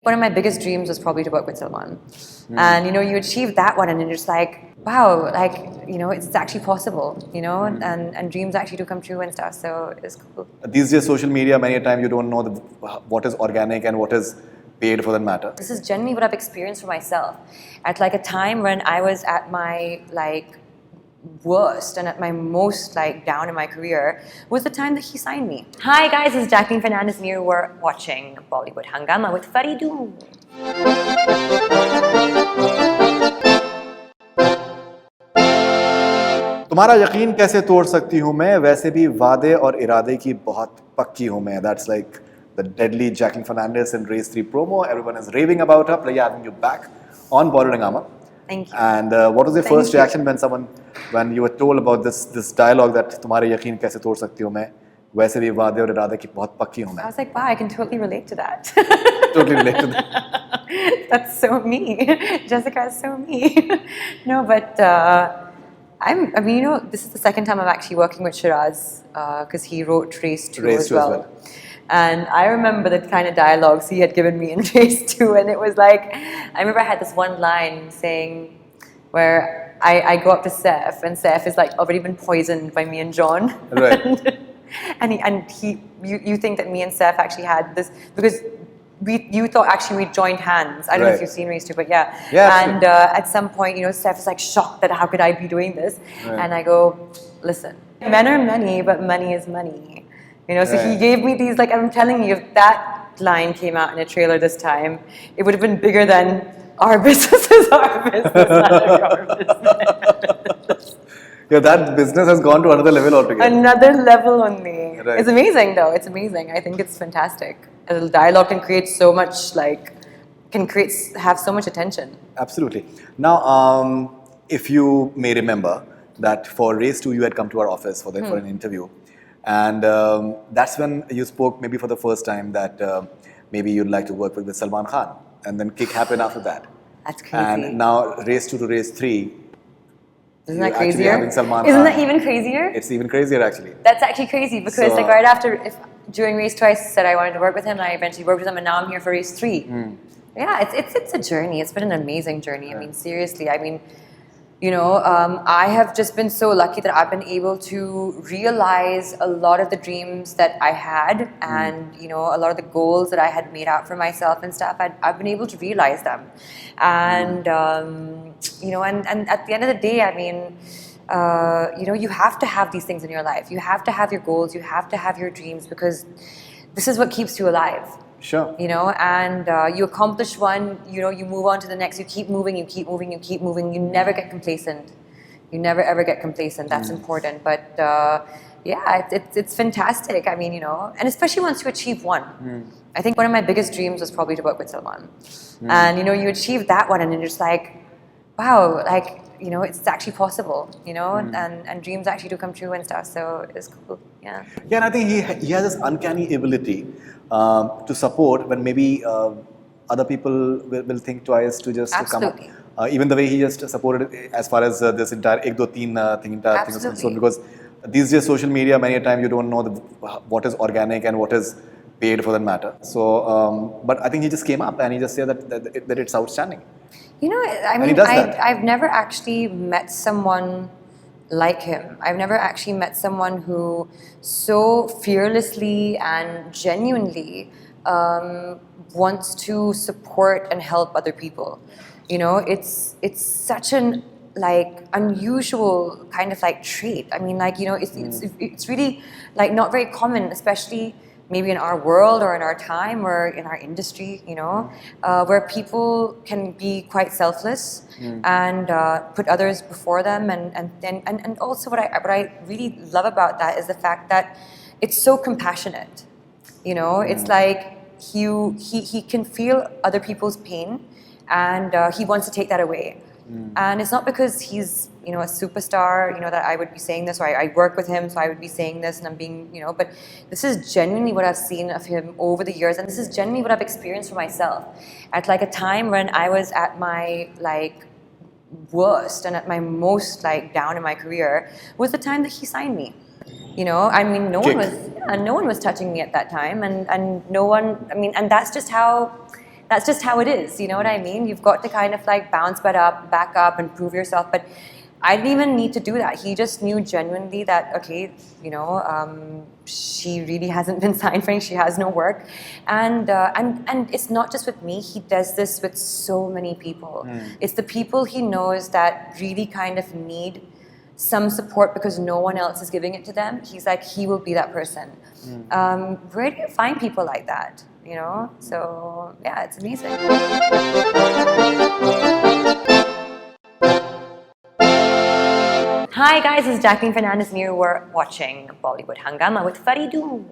One of my biggest dreams was probably to work with Salman. And, you achieve that one and you're just like, wow, it's actually possible, and dreams actually do come true and stuff. So it's cool. These days, social media, many a time you don't know what is organic and what is paid for that matter. This is genuinely what I've experienced for myself. At a time when I was at my worst and at my most down in my career was the time that he signed me. Hi guys, this is Jacqueline Fernandez and you're watching Bollywood Hangama with Faridun. तुम्हारा यकीन कैसे तोड़ सकती हूँ मैं, वैसे भी वादे और इरादे की बहुत पक्की हूँ मैं. That's like the deadly Jacqueline Fernandez in Race 3 promo. Everyone is raving about her. Pleasure having you back on Bollywood Hangama. Thank you. And what was your first reaction when you were told about this dialogue that तुम्हारा यकीन कैसे तोड़ सकती हूँ मैं, वैसे भी वादे और इरादे की बहुत पक्की हूँ मैं. I was like, wow, I can totally relate to that. Totally relate to that. That's so me. Jessica is so me. No, but this is the second time I'm actually working with Shiraz because he wrote Race 2 as well. And I remember the kind of dialogues he had given me in Race 2, and it was like, I remember I had this one line saying where I go up to Saif, and Saif is already been poisoned by me and John. Right. You think that me and Saif actually had this because you thought actually we joined hands. I don't know if you've seen Race 2, but yeah. And at some point, Saif is shocked that how could I be doing this? Right. And I go, listen, men are many, but money is money. So he gave me these, I'm telling you, if that line came out in a trailer this time, it would have been bigger than our business is our business, not your business. Yeah, that business has gone to another level altogether. Another level only. Right. It's amazing though, it's amazing. I think it's fantastic. A dialogue can create so much, have so much attention. Absolutely. Now, if you may remember that for Race 2, you had come to our office for an interview. And that's when you spoke maybe for the first time that maybe you'd like to work with Salman Khan. And then kick happened after that. That's crazy. And now Race 2 to Race 3. Isn't that crazier? Isn't Khan. that even crazier? It's even crazier actually. That's actually crazy because right after, during Race 2 I said I wanted to work with him and I eventually worked with him and now I'm here for Race 3. Yeah, it's a journey. It's been an amazing journey. I mean, seriously. I mean, I have just been so lucky that I've been able to realize a lot of the dreams that I had and, a lot of the goals that I had made out for myself and stuff. I've been able to realize them. And, and at the end of the day, I mean, you have to have these things in your life. You have to have your goals. You have to have your dreams because this is what keeps you alive. Sure. And you accomplish one, you move on to the next, you keep moving, you keep moving, you keep moving. You never get complacent. You never ever get complacent. That's important. But yeah, it's fantastic. I mean, and especially once you achieve one. I think one of my biggest dreams was probably to work with Salman. And, you achieve that one and you're just like, wow, it's actually possible, and dreams actually do come true and stuff. So it's cool. Yeah. Yeah, and I think he has this uncanny ability to support when maybe other people will think twice to just come up. Even the way he just supported as far as this entire 1, 2, 3 thing is concerned, because these days social media, many a time you don't know what is organic and what is paid for that matter. So, but I think he just came up and he just said that it's outstanding. I mean, I've never actually met someone like him. I've never actually met someone who so fearlessly and genuinely wants to support and help other people. It's such an unusual kind of trait. I mean, it's really not very common, especially maybe in our world or in our time or in our industry, where people can be quite selfless and put others before them. And also what I really love about that is the fact that it's so compassionate. It's like he can feel other people's pain and he wants to take that away. And it's not because he's, a superstar, that I would be saying this, or I work with him, so I would be saying this, and I'm being, but this is genuinely what I've seen of him over the years, and this is genuinely what I've experienced for myself. At a time when I was at my, worst and at my most, down in my career, was the time that he signed me. I mean, no one was touching me at that time, and no one, I mean, and that's just how that's just how it is. You know what I mean? You've got to kind of like bounce back up and prove yourself. But I didn't even need to do that. He just knew genuinely that, okay, you know, she really hasn't been signed for anything. She has no work, and it's not just with me. He does this with so many people. It's the people he knows that really kind of need some support because no one else is giving it to them. He's like, he will be that person. Where do you find people like that? You know, so yeah, it's amazing. Hi guys, this is Jacqueline Fernandez and you were watching Bollywood Hangama with Faridu.